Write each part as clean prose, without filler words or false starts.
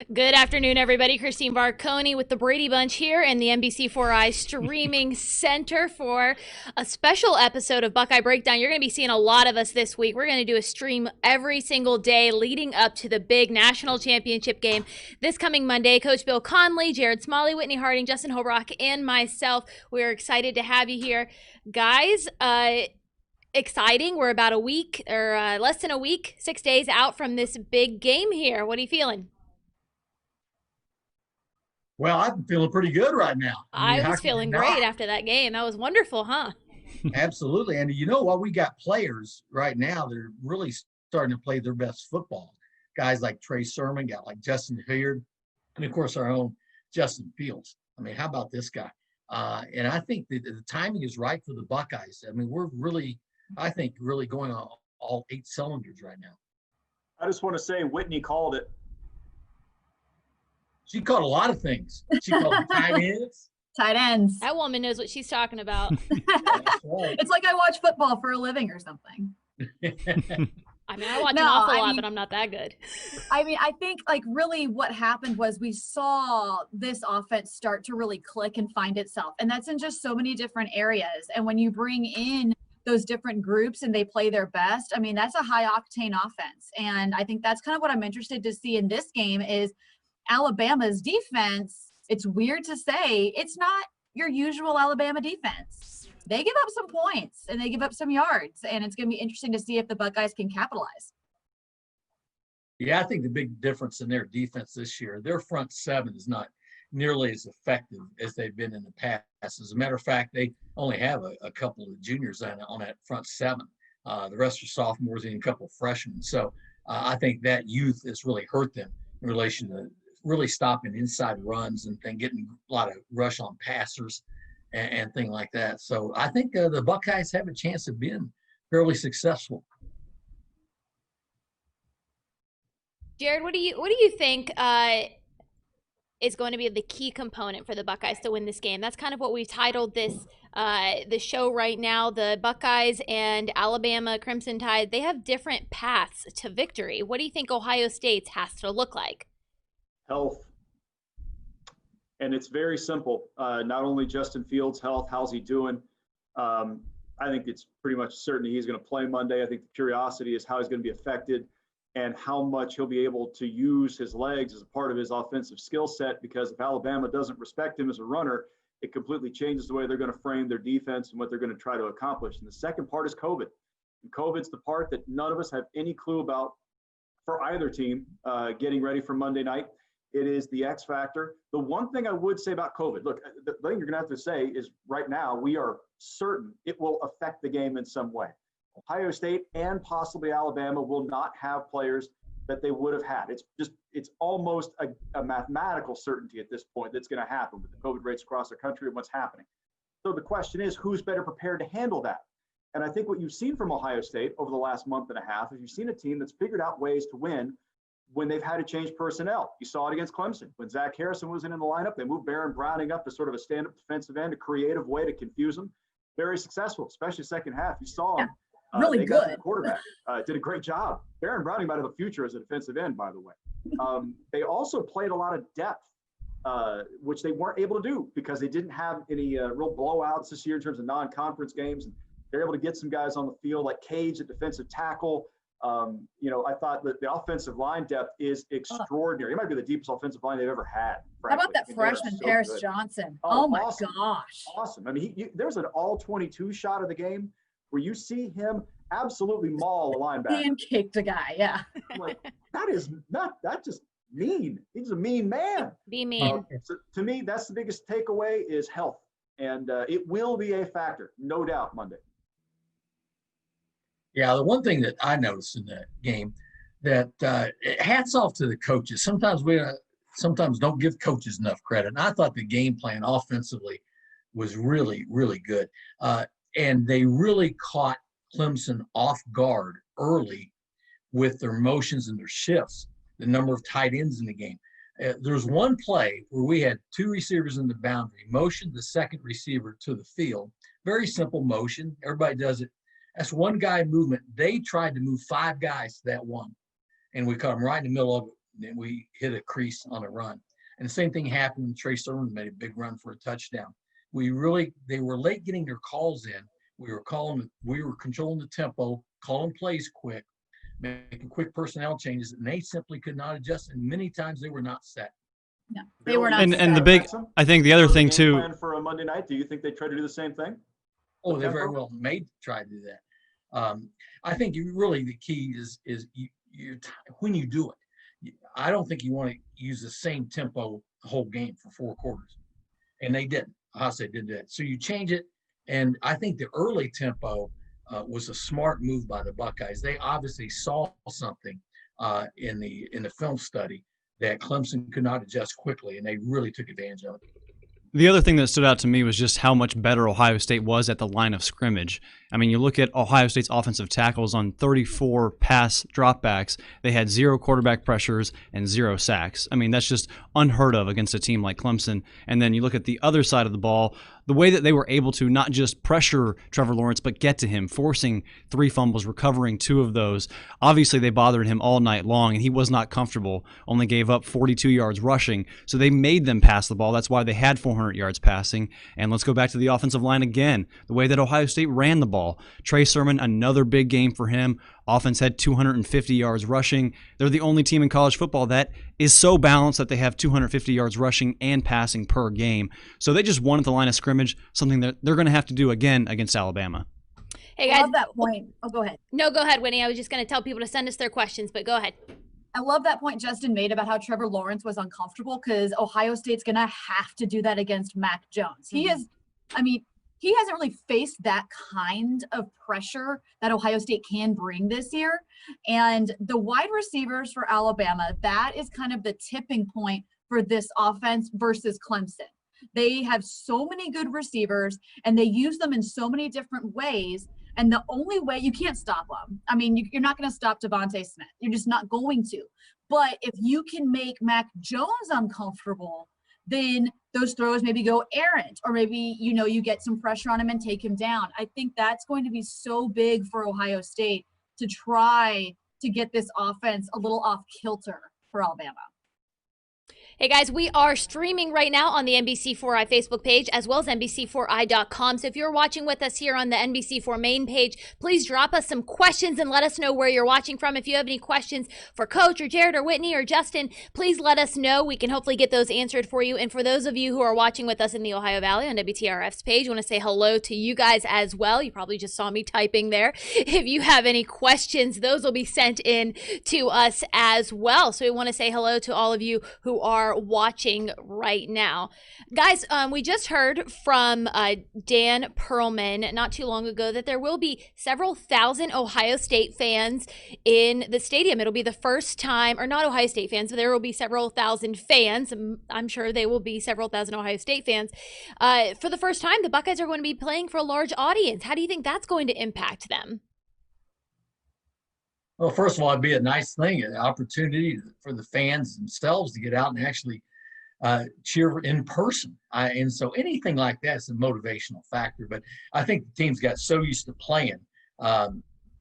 Good afternoon, everybody. Christine Barconi with the Brady Bunch here in the NBC4i streaming center for a special episode of Buckeye Breakdown. You're going to be seeing a lot of us this week. We're going to do a stream every single day leading up to the big national championship game this coming Monday. Coach Bill Conley, Jared Smalley, Whitney Harding, Justin Holbrook, and myself. We're excited to have you here. Guys, exciting. We're about a week or less than a week, 6 days out from this big game here. What are you feeling? Well, I'm feeling pretty good right now. I mean, I how was can you feeling not? great after that game. That was wonderful, huh? Absolutely. And you know what? We got players right now that are really starting to play their best football. Guys like Trey Sermon, got like Justin Hilliard, and of course our own Justin Fields. I mean, how about this guy? And I think that the timing is right for the Buckeyes. I mean, we're really, I think, really going on all eight cylinders right now. I just want to say Whitney called it. She called a lot of things. She called the tight ends. Tight ends. That woman knows what she's talking about. That's right. It's like I watch football for a living or something. I mean, I watch No, an awful I lot, mean- but I'm not that good. I think like really what happened was we saw this offense start to really click and find itself. And that's in just so many different areas. And when you bring in those different groups and they play their best, I mean, that's a high octane offense. And I think that's kind of what I'm interested to see in this game is Alabama's defense. It's weird to say it's not your usual Alabama defense. They give up some points and they give up some yards, and it's going to be interesting to see if the Buckeyes can capitalize. Yeah, I think the big difference in their defense this year, their front seven is not nearly as effective as they've been in the past. As a matter of fact, they only have a couple of juniors on that front seven. The rest are sophomores and a couple of freshmen. So I think that youth has really hurt them in relation to really stopping inside runs and getting a lot of rush on passers and things like that. So I think the Buckeyes have a chance of being fairly successful. Jared, what do you think is going to be the key component for the Buckeyes to win this game? That's kind of what we've titled this the show right now. The Buckeyes and Alabama Crimson Tide, they have different paths to victory. What do you think Ohio State's has to look like? Health. And it's very simple. Not only Justin Fields' health, how's he doing? I think it's pretty much certain he's going to play Monday. I think the curiosity is how he's going to be affected and how much he'll be able to use his legs as a part of his offensive skill set, because if Alabama doesn't respect him as a runner, it completely changes the way they're going to frame their defense and what they're going to try to accomplish. And the second part is COVID. And COVID's the part that none of us have any clue about for either team getting ready for Monday night. It is the X factor. The one thing I would say about COVID, look, the thing you're going to have to say is right now we are certain it will affect the game in some way. Ohio State and possibly Alabama will not have players that they would have had. It's almost a mathematical certainty at this point that's going to happen with the COVID rates across the country and what's happening. So the question is, who's better prepared to handle that? And I think what you've seen from Ohio State over the last month and a half is you've seen a team that's figured out ways to win when they've had to change personnel. You saw it against Clemson. When Zach Harrison wasn't in the lineup, they moved Baron Browning up to sort of a stand-up defensive end, a creative way to confuse them. Very successful, especially second half. You saw him. Really good. Quarterback did a great job. Baron Browning might have a future as a defensive end, by the way. They also played a lot of depth, which they weren't able to do because they didn't have any real blowouts this year in terms of non-conference games. And they're able to get some guys on the field like Cage at defensive tackle. I thought that the offensive line depth is extraordinary. It might be the deepest offensive line they've ever had. How about that freshman, Paris good. Johnson? Oh, Oh my awesome. gosh. Awesome. I mean, there's an all-22 shot of the game where you see him absolutely maul a linebacker. Pancaked a guy, yeah. I'm like, that's just mean. He's a mean man. Be mean. So to me, that's the biggest takeaway is health. And it will be a factor, no doubt, Monday. Yeah, the one thing that I noticed in that game that hats off to the coaches. Sometimes we sometimes don't give coaches enough credit. And I thought the game plan offensively was really, really good. And they really caught Clemson off guard early with their motions and their shifts, the number of tight ends in the game. There's one play where we had two receivers in the boundary, motioned the second receiver to the field. Very simple motion. Everybody does it. That's one guy movement. They tried to move five guys to that one, and we caught them right in the middle of it and then we hit a crease on a run. And the same thing happened. Trey Sermon made a big run for a touchdown. They were late getting their calls in. We were controlling the tempo, calling plays quick, making quick personnel changes, and they simply could not adjust. And many times they were not set. No, they were not. And the big, I think the other thing too. Plan for a Monday night. Do you think they try to do the same thing? Oh, they very well may try to do that. I think the key is when you do it. I don't think you want to use the same tempo the whole game for 4 quarters, and they didn't. Ohio State did that. So you change it, and I think the early tempo was a smart move by the Buckeyes. They obviously saw something in the film study that Clemson could not adjust quickly, and they really took advantage of it. The other thing that stood out to me was just how much better Ohio State was at the line of scrimmage. I mean, you look at Ohio State's offensive tackles on 34 pass dropbacks. They had 0 quarterback pressures and 0 sacks. I mean, that's just unheard of against a team like Clemson. And then you look at the other side of the ball, the way that they were able to not just pressure Trevor Lawrence, but get to him, forcing 3 fumbles, recovering 2 of those. Obviously, they bothered him all night long, and he was not comfortable, only gave up 42 yards rushing. So they made them pass the ball. That's why they had 400 yards passing. And let's go back to the offensive line again, the way that Ohio State ran the ball. Trey Sermon, another big game for him. Offense had 250 yards rushing. They're the only team in college football that is so balanced that they have 250 yards rushing and passing per game. So they just won at the line of scrimmage, something that they're going to have to do again against Alabama. Hey, guys. I love that point. Oh, go ahead. No, go ahead, Winnie. I was just going to tell people to send us their questions, but go ahead. I love that point Justin made about how Trevor Lawrence was uncomfortable because Ohio State's going to have to do that against Mac Jones. He hasn't really faced that kind of pressure that Ohio State can bring this year. And the wide receivers for Alabama, that is kind of the tipping point for this offense versus Clemson. They have so many good receivers and they use them in so many different ways. And the only way, you can't stop them. I mean, you're not going to stop Devontae Smith. You're just not going to. But if you can make Mac Jones uncomfortable, then those throws maybe go errant, or maybe, you get some pressure on him and take him down. I think that's going to be so big for Ohio State to try to get this offense a little off kilter for Alabama. Hey guys, we are streaming right now on the NBC4i Facebook page as well as NBC4i.com. So if you're watching with us here on the NBC4 main page, please drop us some questions and let us know where you're watching from. If you have any questions for Coach or Jared or Whitney or Justin, please let us know. We can hopefully get those answered for you. And for those of you who are watching with us in the Ohio Valley on WTRF's page, I want to say hello to you guys as well. You probably just saw me typing there. If you have any questions, those will be sent in to us as well. So we want to say hello to all of you who are watching right now. Guys, we just heard from Dan Perlman not too long ago that there will be several thousand Ohio State fans in the stadium. It'll be the first time, or not Ohio State fans, but there will be several thousand fans. I'm sure they will be several thousand Ohio State fans. For the first time, the Buckeyes are going to be playing for a large audience. How do you think that's going to impact them? Well, first of all, it'd be a nice thing, an opportunity for the fans themselves to get out and actually cheer in person. And so anything like that is a motivational factor. But I think the teams got so used to playing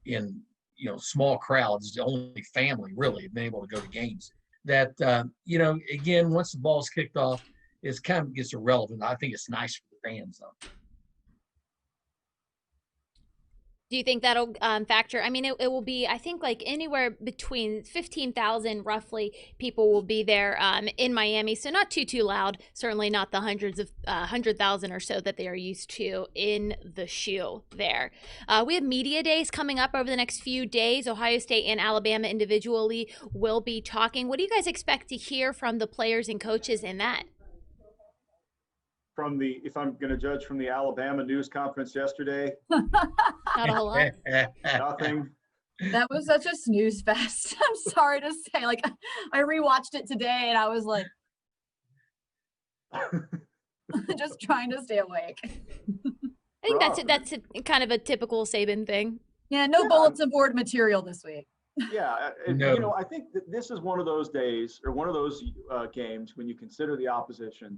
in small crowds, only family really have been able to go to games, that again, once the ball's kicked off, it kind of gets irrelevant. I think it's nice for the fans though. Do you think that'll factor? I mean, it will be, I think, like anywhere between 15,000 roughly people will be there in Miami. So not too loud. Certainly not the hundreds of 100,000 or so that they are used to in the shoe there. We have media days coming up over the next few days. Ohio State and Alabama individually will be talking. What do you guys expect to hear from the players and coaches in that? If I'm going to judge from the Alabama news conference yesterday, Not a whole lot. nothing. That was such a snooze fest. I'm sorry to say. Like, I rewatched it today and I was like, just trying to stay awake. I think that's kind of a typical Saban thing. Yeah, no bulletin board material this week. Yeah, No. I think that this is one of those days or one of those games when you consider the opposition.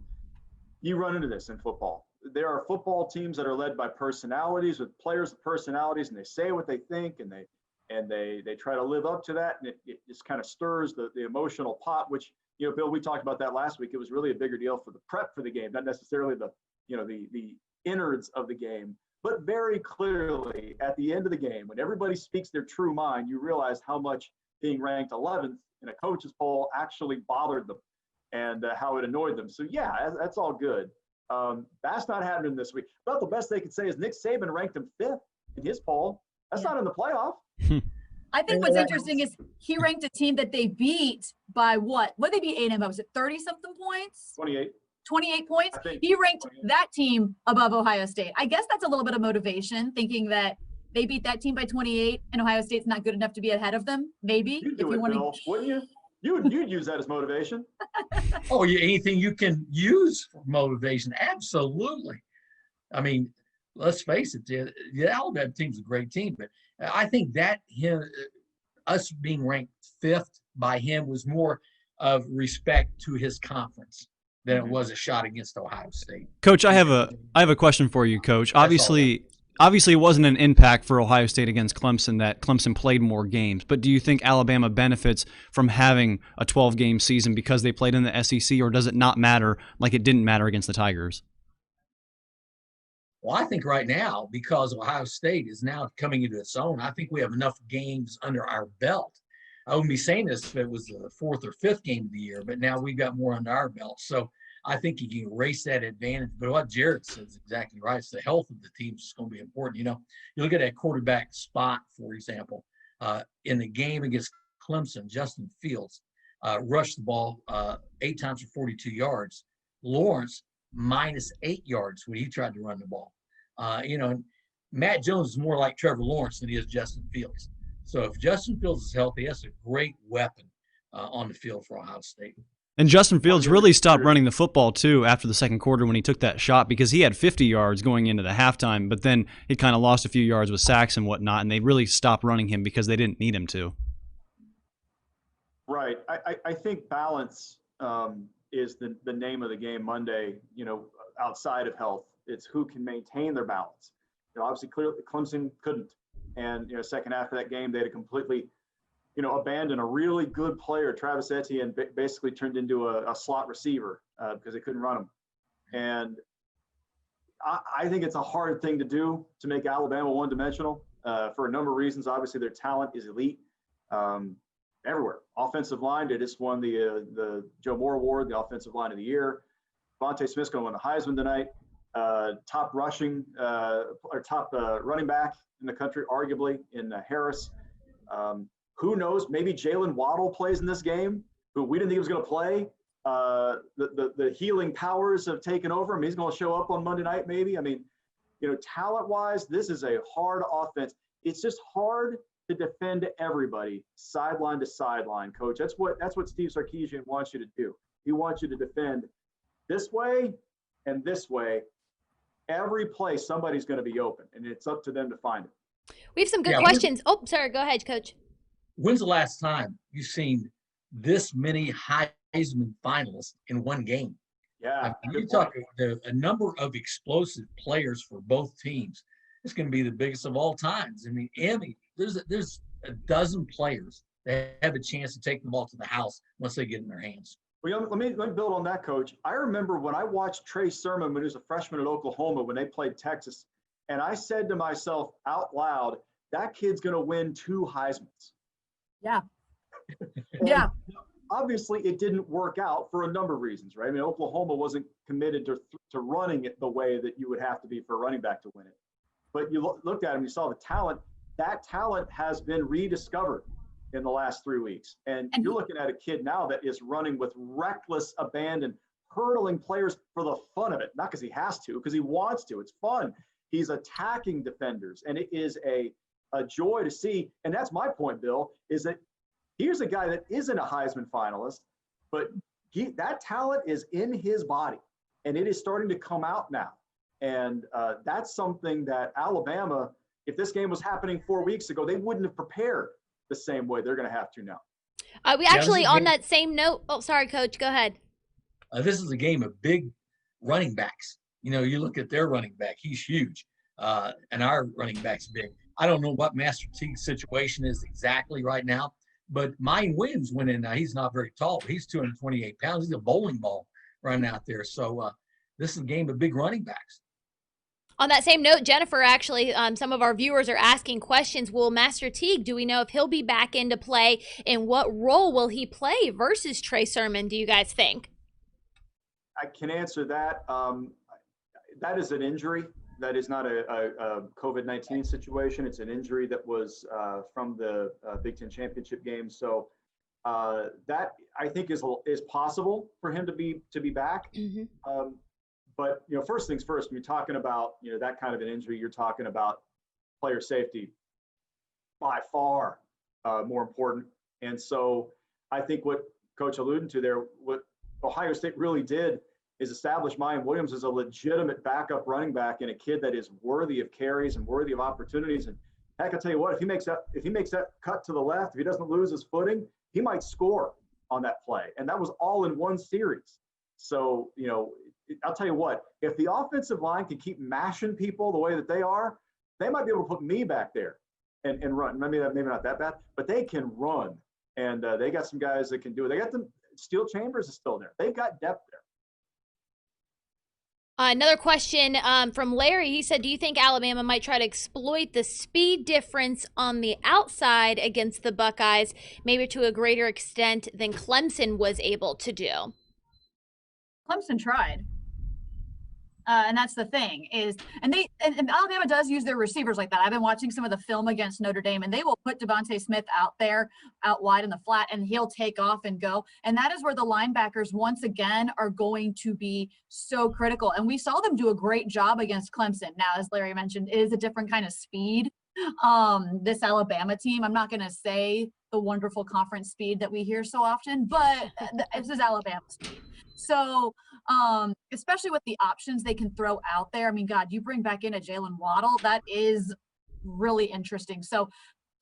You run into this in football. There are football teams that are led by personalities, with players with personalities, and they say what they think, and and they try to live up to that, and it just kind of stirs the emotional pot, which, Bill, we talked about that last week. It was really a bigger deal for the prep for the game, not necessarily the innards of the game, but very clearly at the end of the game, when everybody speaks their true mind, you realize how much being ranked 11th in a coach's poll actually bothered them, and how it annoyed them. So yeah, that's all good. That's not happening this week. About the best they could say is Nick Saban ranked him 5th in his poll. That's not in the playoff. I think what's interesting is he ranked a team that they beat by what? What did they beat A&M? Was it 30-something points? 28. 28 points. He ranked that team above Ohio State. I guess that's a little bit of motivation, thinking that they beat that team by 28 and Ohio State's not good enough to be ahead of them. Maybe. You'd do it, Bill, wouldn't you? You'd use that as motivation. Oh, anything you can use for motivation. Absolutely. I mean, let's face it, the Alabama team's a great team, but I think that us being ranked 5th by him was more of respect to his conference than it was a shot against Ohio State. Coach, I have a question for you, Coach. Obviously, it wasn't an impact for Ohio State against Clemson that Clemson played more games, but do you think Alabama benefits from having a 12-game season because they played in the SEC, or does it not matter like it didn't matter against the Tigers? Well, I think right now, because Ohio State is now coming into its own, I think we have enough games under our belt. I wouldn't be saying this if it was the 4th or 5th game of the year, but now we've got more under our belt. So I think you can erase that advantage. But what Jared says is exactly right. It's the health of the team is going to be important. You look at that quarterback spot, for example, in the game against Clemson, Justin Fields rushed the ball 8 times for 42 yards. Lawrence, -8 yards when he tried to run the ball. Matt Jones is more like Trevor Lawrence than he is Justin Fields. So if Justin Fields is healthy, that's a great weapon on the field for Ohio State. And Justin Fields really stopped running the football, too, after the second quarter when he took that shot, because he had 50 yards going into the halftime, but then he kind of lost a few yards with sacks and whatnot, and they really stopped running him because they didn't need him to. Right. I think balance is the name of the game Monday, outside of health. It's who can maintain their balance. Obviously, clearly Clemson couldn't. And, second half of that game, they had to completely, abandon a really good player, Travis Etienne, basically turned into a slot receiver because they couldn't run him. And I think it's a hard thing to do, to make Alabama one-dimensional for a number of reasons. Obviously, their talent is elite everywhere. Offensive line, they just won the Joe Moore Award, the Offensive Line of the Year. Devontae Smith's going to win the Heisman tonight. Top rushing or top running back in the country, arguably, in Harris. Who knows? Maybe Jalen Waddle plays in this game, who we didn't think he was going to play. The healing powers have taken over him. He's going to show up on Monday night, maybe. I mean, talent-wise, this is a hard offense. It's just hard to defend everybody sideline to sideline, Coach. That's what Steve Sarkisian wants you to do. He wants you to defend this way and this way. Every play, somebody's going to be open, and it's up to them to find it. We have some good questions. Oh, sorry. Go ahead, Coach. When's the last time you've seen this many Heisman finalists in one game? Yeah. You talk a number of explosive players for both teams. It's going to be the biggest of all times. I mean, there's a dozen players that have a chance to take the ball to the house once they get in their hands. Well, let me build on that, Coach. I remember when I watched Trey Sermon when he was a freshman at Oklahoma when they played Texas, and I said to myself out loud, that kid's going to win 2 Heismans. Yeah. Yeah. Obviously, it didn't work out for a number of reasons, right? I mean, Oklahoma wasn't committed to running it the way that you would have to be for a running back to win it. But you looked at him, you saw the talent. That talent has been rediscovered in the last 3 weeks. And you're looking at a kid now that is running with reckless abandon, hurdling players for the fun of it, not because he has to, because he wants to. It's fun. He's attacking defenders, and it is a joy to see. And that's my point, Bill, is that here's a guy that isn't a Heisman finalist, but that talent is in his body, and it is starting to come out now. And that's something that Alabama, if this game was happening 4 weeks ago, they wouldn't have prepared the same way they're going to have to now. We actually, on that same note, oh, sorry, Coach, go ahead. This is a game of big running backs. You look at their running back, he's huge, and our running back's big. I don't know what Master Teague's situation is exactly right now, but Mine Williams went in. Now, he's not very tall, but he's 228 pounds. He's a bowling ball running out there. So this is a game of big running backs. On that same note, Jennifer, actually, some of our viewers are asking questions. Will Master Teague, do we know if he'll be back into play, and what role will he play versus Trey Sermon, do you guys think? I can answer that. That is an injury. That is not a COVID-19 situation. It's an injury that was from the Big Ten championship game. So that I think is possible for him to be back. Mm-hmm. But first things first. When you're talking about that kind of an injury, you're talking about player safety by far more important. And so I think what Coach alluded to there, what Ohio State really did is establish Mine Williams as a legitimate backup running back and a kid that is worthy of carries and worthy of opportunities. And heck, I'll tell you what, if he makes that cut to the left, if he doesn't lose his footing, he might score on that play. And that was all in one series. So, I'll tell you what, if the offensive line can keep mashing people the way that they are, they might be able to put me back there and run. Maybe not that bad, but they can run. And they got some guys that can do it. They got them. Steel Chambers is still there. They've got depth there. Another question from Larry. He said, do you think Alabama might try to exploit the speed difference on the outside against the Buckeyes, maybe to a greater extent than Clemson was able to do? Clemson tried. And that's the thing and Alabama does use their receivers like that. I've been watching some of the film against Notre Dame, and they will put Devontae Smith out wide in the flat, and he'll take off and go. And that is where the linebackers once again are going to be so critical. And we saw them do a great job against Clemson. Now, as Larry mentioned, it is a different kind of speed. This Alabama team, I'm not going to say the wonderful conference speed that we hear so often, but this is Alabama speed. So, especially with the options they can throw out there. I mean, God, you bring back in a Jalen Waddle, that is really interesting. So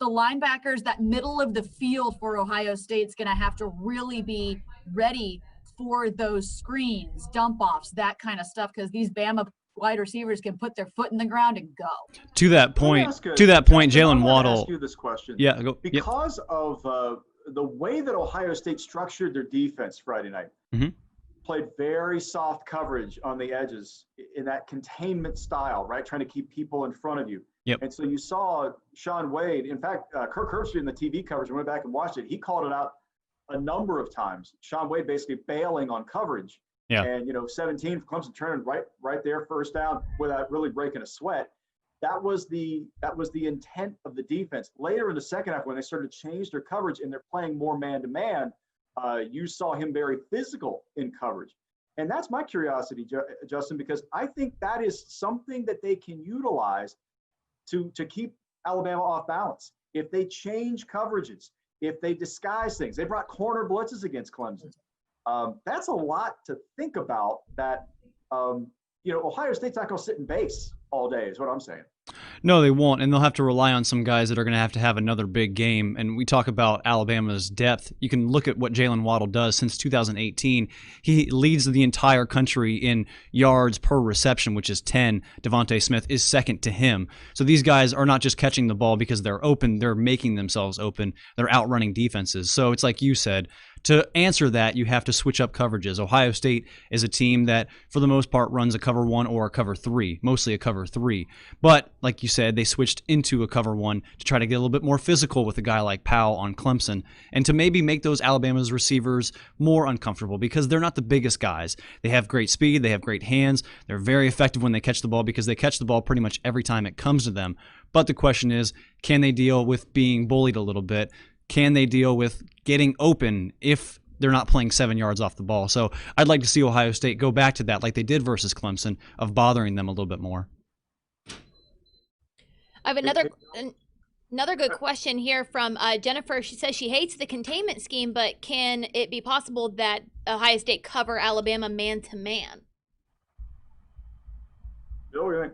the linebackers, that middle of the field for Ohio State's going to have to really be ready for those screens, dump offs, that kind of stuff, because these Bama wide receivers can put their foot in the ground and go. To that point, Jalen Waddle. Ask you this question. Yeah, go. Because of the way that Ohio State structured their defense Friday night. Mm-hmm. Played very soft coverage on the edges in that containment style, right? Trying to keep people in front of you. Yep. And so you saw Shaun Wade. In fact, Kirk Herbstreit in the TV coverage, I went back and watched it. He called it out a number of times. Shaun Wade basically bailing on coverage. Yeah. And 17 for Clemson turning right there, first down without really breaking a sweat. That was the intent of the defense. Later in the second half, when they started to change their coverage and they're playing more man-to-man, you saw him very physical in coverage. And that's my curiosity, Justin, because I think that is something that they can utilize to keep Alabama off balance. If they change coverages, if they disguise things, they brought corner blitzes against Clemson. That's a lot to think about that, Ohio State's not going to sit in base all day is what I'm saying. No, they won't, and they'll have to rely on some guys that are going to have another big game. And we talk about Alabama's depth. You can look at what Jalen Waddle does since 2018. He leads the entire country in yards per reception, which is 10. Devontae Smith is second to him. So these guys are not just catching the ball because they're open. They're making themselves open. They're outrunning defenses. So it's like you said, to answer that, you have to switch up coverages. Ohio State is a team that, for the most part, runs a cover 1 or a cover 3, mostly a cover 3. But, like you said, they switched into a cover 1 to try to get a little bit more physical with a guy like Powell on Clemson and to maybe make those Alabama's receivers more uncomfortable because they're not the biggest guys. They have great speed. They have great hands. They're very effective when they catch the ball because they catch the ball pretty much every time it comes to them. But the question is, can they deal with being bullied a little bit? Can they deal with getting open if they're not playing 7 yards off the ball? So I'd like to see Ohio State go back to that like they did versus Clemson of bothering them a little bit more. I have another good question here from Jennifer. She says she hates the containment scheme, but can it be possible that Ohio State cover Alabama man-to-man? Well,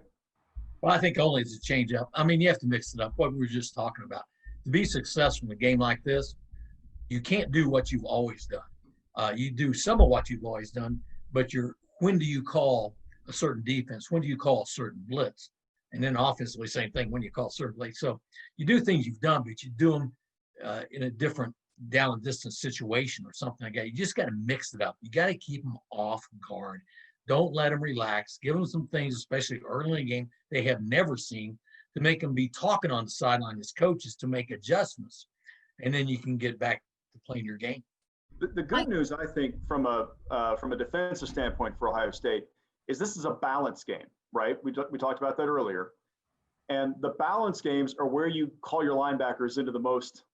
I think only as a change up. I mean, you have to mix it up. What we were just talking about. To be successful in a game like this, you can't do what you've always done. You do some of what you've always done, but when do you call a certain defense? When do you call a certain blitz? And then offensively, same thing when you call certain plays. So you do things you've done, but you do them in a different down and distance situation or something like that. You just got to mix it up. You got to keep them off guard. Don't let them relax. Give them some things, especially early in the game, they have never seen, to make them be talking on the sideline as coaches to make adjustments. And then you can get back to playing your game. The good news, I think, from a defensive standpoint for Ohio State, is this is a balance game, right? We talked about that earlier. And the balance games are where you call your linebackers into the most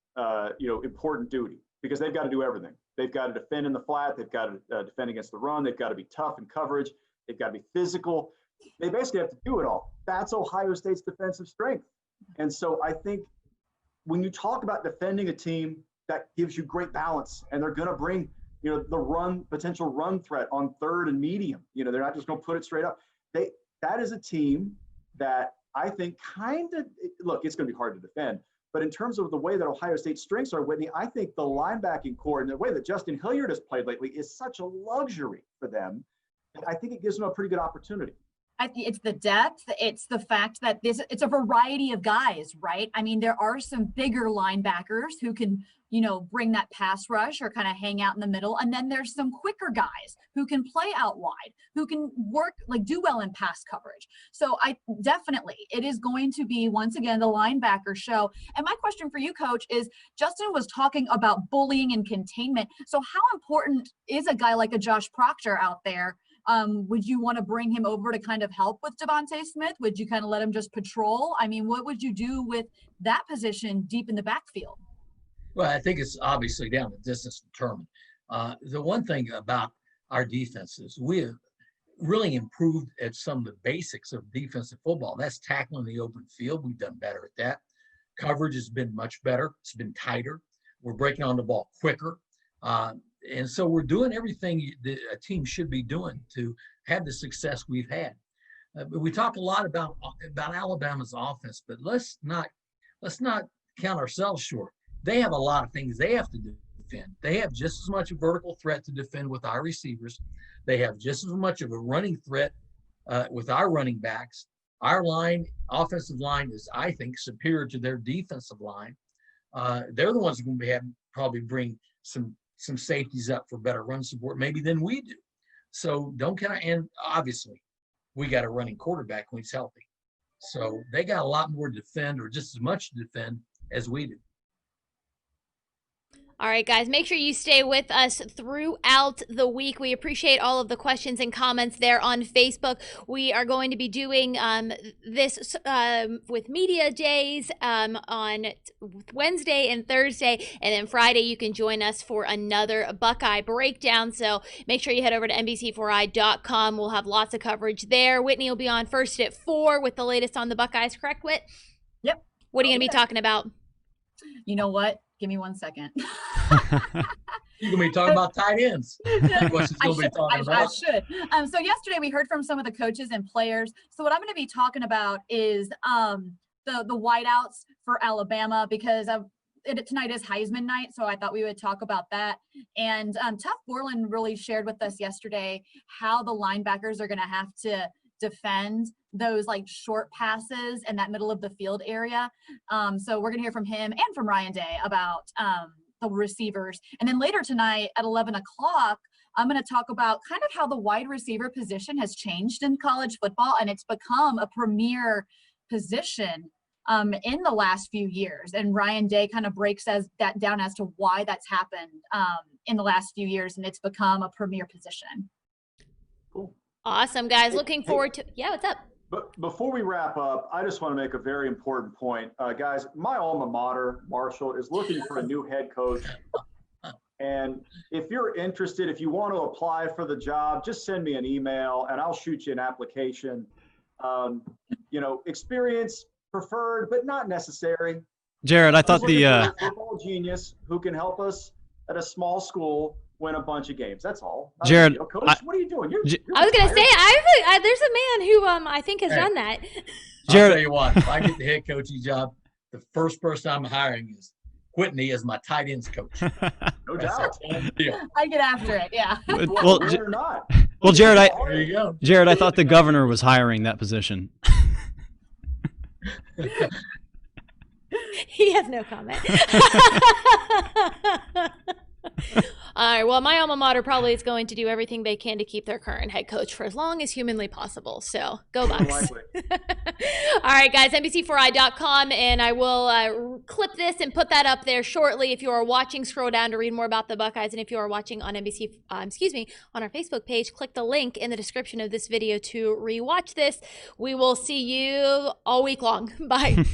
important duty, because they've got to do everything. They've got to defend in the flat. They've got to defend against the run. They've got to be tough in coverage. They've got to be physical. They basically have to do it all. That's Ohio State's defensive strength. And so I think when you talk about defending a team, that gives you great balance, and they're going to bring, the potential run threat on third and medium. They're not just going to put it straight up. That is a team that I think look, it's going to be hard to defend. But in terms of the way that Ohio State's strengths are, Whitney, I think the linebacking core and the way that Justin Hilliard has played lately is such a luxury for them. And I think it gives them a pretty good opportunity. It's the depth. It's the fact that it's a variety of guys, right? I mean, there are some bigger linebackers who can, bring that pass rush or kind of hang out in the middle. And then there's some quicker guys who can play out wide, who can do well in pass coverage. So it is going to be, once again, the linebacker show. And my question for you, Coach, is Justin was talking about bullying and containment. So how important is a guy like a Josh Proctor out there? Would you want to bring him over to kind of help with Devontae Smith? Would you kind of let him just patrol? I mean, what would you do with that position deep in the backfield? Well, I think it's obviously down to distance determined. The one thing about our defense is we have really improved at some of the basics of defensive football. That's tackling the open field. We've done better at that. Coverage has been much better. It's been tighter. We're breaking on the ball quicker. And so we're doing everything that a team should be doing to have the success we've had. But we talk a lot about Alabama's offense, but let's not count ourselves short. They have a lot of things they have to defend. They have just as much a vertical threat to defend with our receivers. They have just as much of a running threat with our running backs. Our offensive line is, I think, superior to their defensive line. They're the ones who are going to probably bring some safeties up for better run support maybe than we do. So and obviously we got a running quarterback when he's healthy. So they got a lot more to defend, or just as much to defend as we do. All right, guys, make sure you stay with us throughout the week. We appreciate all of the questions and comments there on Facebook. We are going to be doing this with media days on Wednesday and Thursday, and then Friday you can join us for another Buckeye breakdown. So make sure you head over to NBC4i.com. We'll have lots of coverage there. Whitney will be on first at 4 with the latest on the Buckeyes, correct, Whit? Yep. What are you going to be talking about? You know what? Give me 1 second. You're going to be talking about tight ends. I should. So yesterday we heard from some of the coaches and players. So what I'm going to be talking about is the wideouts for Alabama, because tonight is Heisman night. So I thought we would talk about that. And Tuff Borland really shared with us yesterday how the linebackers are going to have to defend those short passes in that middle of the field area. So we're gonna hear from him and from Ryan Day about the receivers. And then later tonight at 11 o'clock, I'm gonna talk about kind of how the wide receiver position has changed in college football, and it's become a premier position in the last few years. And Ryan Day kind of breaks that down as to why that's happened in the last few years, and it's become a premier position. Cool. Awesome, guys. Looking forward to – yeah, what's up? But before we wrap up, I just want to make a very important point. Guys, my alma mater, Marshall, is looking for a new head coach. And if you're interested, if you want to apply for the job, just send me an email and I'll shoot you an application. Experience preferred, but not necessary. Jared, I thought a football genius who can help us at a small school win a bunch of games. That's all. Jared, Coach, what are you doing? I was going to say, there's a man who I think has done that. Jared, I'll tell you what, if I get the head coaching job, the first person I'm hiring is Whitney as my tight ends coach. No doubt. I get after it, yeah. Well, Jared, there you go. Jared, I thought the governor was hiring that position. He has no comment. All right. Well, my alma mater probably is going to do everything they can to keep their current head coach for as long as humanly possible. So go Bucks. All right, guys, NBC4i.com, and I will clip this and put that up there shortly. If you are watching, scroll down to read more about the Buckeyes. And if you are watching on NBC, on our Facebook page, click the link in the description of this video to rewatch this. We will see you all week long. Bye.